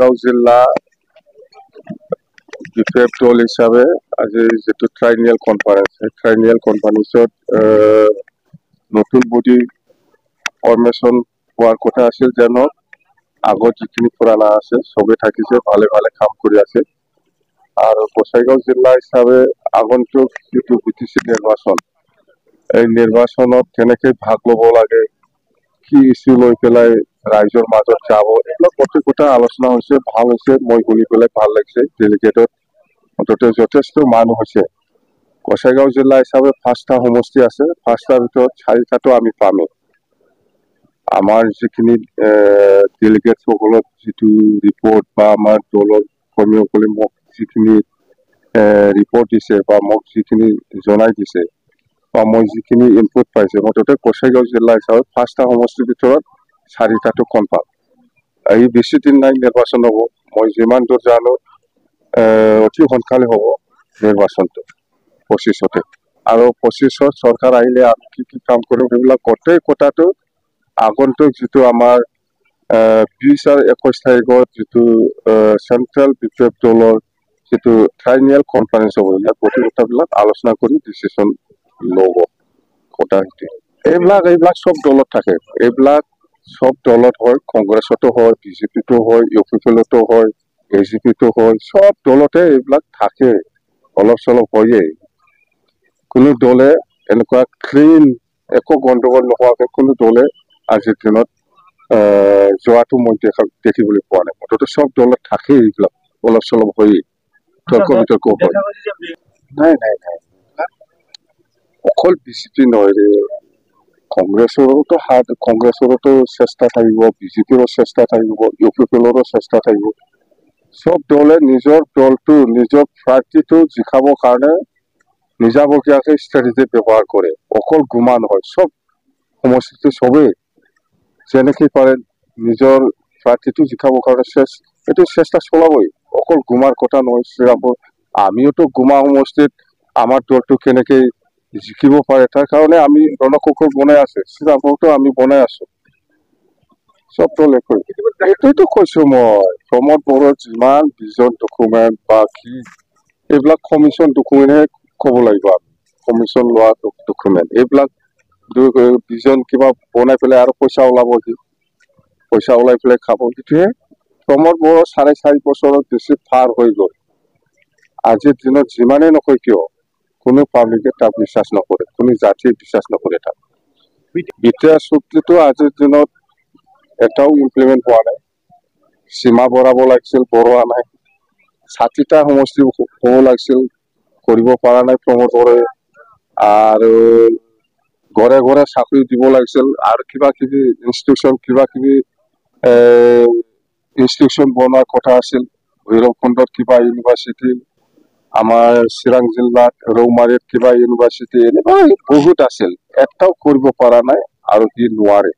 বঙাইগাঁও জিলা বিপিএফ দল হিচাপে আজি যেটো ট্ৰাইনিয়েল কনফাৰেন্স ট্ৰাইনিয়েল কনফাৰেন্সত নতুন বডি ফৰ্মেশ্যন হোৱাৰ কথা আছিল যেন আগত যিখিনি পুৰাণা আছে চবে থাকিছে ভালে ভালে কাম কৰি আছে আৰু বঙাইগাঁও জিলা হিচাপে আগন্তুক যিটো বিটিচি নিৰ্বাচন এই নিৰ্বাচনত কেনেকৈ ভাগ ল'ব লাগে কি ইস্যু লৈ পেলাই ৰাইজৰ মাজত যাব এইবিলাক প্ৰত্যেকটা আলোচনা হৈছে ভাল হৈছে মই শুনি পেলাই ভাল লাগিছে ডেলিগেটত অন্তত যথেষ্ট মানুহ হৈছে বঙাইগাঁও জিলা হিচাপে 5টা সমষ্টি আছে 5টাৰ ভিতৰত 4টাটো আমি পামেই আমাৰ যিখিনি ডেলিগেট সকলৰ যিটো ৰিপৰ্ট বা আমাৰ দলৰ কৰ্মীসকলে মোক যিখিনি ৰিপৰ্ট দিছে বা মোক যিখিনি জনাই দিছে বা মই যিখিনি ইনপুট পাইছে মুঠতে বঙাইগাঁও জিলা হিচাপে 5টা সমষ্টিৰ ভিতৰত 4টাটো কনফাৰ্ম এই বেছি দিন নাই নিৰ্বাচন হ'ব মই যিমান দূৰ জানো অতি সোনকালে হ'ব নিৰ্বাচনটো 25তে আৰু 25ত চৰকাৰ আহিলে আমি কি কাম কৰিম সেইবিলাক গোটেই কথাটো আগন্তুক যিটো আমাৰ 20 আৰু 21 তাৰিখত যিটো চেন্ট্ৰেল বিপিএফ দলৰ যিটো ট্ৰাইনিয়েল কনফাৰেন্স হ'ব ইয়াত গোটেই কথাবিলাক আলোচনা কৰি ডিচিশ্যন ল'ব কথাটো এইবিলাক সব দলত থাকে এইবিলাক সব দলত হয় কংগ্ৰেছতো হয় বিজেপিতো হয় ইউপিপিলতো হয় এজিপিতো হয় সব দলতে এইবিলাক থাকে অলপ চলপ হয়ে কোনো দলে এনেকুৱা ক্লিন একো গণ্ডগোল নোহোৱাকৈ কোনো দলে আজিৰ দিনত যোৱাটো মই দেখিবলৈ পোৱা নাই মুঠতে সব দলত থাকে এইবিলাক অলপ চলপ হয়ে তৰ্ক বিতৰ্ক হয় নাই নাই নাই অকল বিজেপি নহয় ৰে কংগ্ৰেছৰো চেষ্টা থাকিব বিজেপিৰো চেষ্টা থাকিব ইউপিপিলৰো চেষ্টা থাকিব সব দলে নিজৰ দলটো নিজৰ প্ৰাৰ্থীটো জিকাবৰ কাৰণে নিজাববীয়াকৈ ষ্ট্ৰেটেজি ব্যৱহাৰ কৰে অকল গুমা নহয় সব সমষ্টিটো সবেই যেনেকৈ পাৰে নিজৰ প্ৰাৰ্থীটো জিকাবৰ কাৰণে এইটো চেষ্টা চলাবই অকল গুমাৰ কথা নহয় শ্ৰীৰামপুৰ আমিওতো গুমা সমষ্টিত আমাৰ দলটো কেনেকৈ জিকিব পাৰে তাৰ কাৰণে আমি ৰণকৌশল বনাই আছে শ্ৰীৰামপুৰতো আমি বনাই আছো সব দলে এইটোতো কৈছো মই প্ৰমোদ বড়োৰ যিমান ভিজন ডকুমেণ্ট বা কি এইবিলাক কমিশ্যন ডকুমেণ্টহে ক'ব লাগিব আমি কমিশ্যন লোৱা ডকুমেণ্ট এইবিলাক ভিজন কিবা বনাই পেলাই আৰু পইচা ওলাই পেলাই খাব সেইটোহে প্ৰমোদ বড়ো 4.5 বছৰত বেছি পাৰ হৈ গ'ল আজিৰ দিনত যিমানেই নকয় কিয় কোনো পাব্লিকে তাক বিশ্বাস নকৰে কোনো জাতিয়ে বিশ্বাস নকৰে তাক বিটিআৰ চুক্তিটো আজিৰ দিনত এটাও ইমপ্লিমেণ্ট হোৱা নাই সীমা বঢ়াব লাগিছিল বঢ়োৱা নাই 60টা সমষ্টি হ'ব লাগিছিল কৰিব পৰা নাই প্ৰমোদ বড়োৱে আৰু ঘৰে ঘৰে চাকৰি দিব লাগিছিল আৰু কিবা কিবি ইনষ্টিটিউশ্যন বনোৱাৰ কথা আছিল ভৈৰৱকুণ্ডত কিবা ইউনিভাৰ্চিটি আমাৰ চিৰাং জিলাত ৰৌমাৰীত কিবা ইউনিভাৰ্চিটি এনেকুৱা বহুত আছিল এটাও কৰিব পৰা নাই আৰু সি নোৱাৰে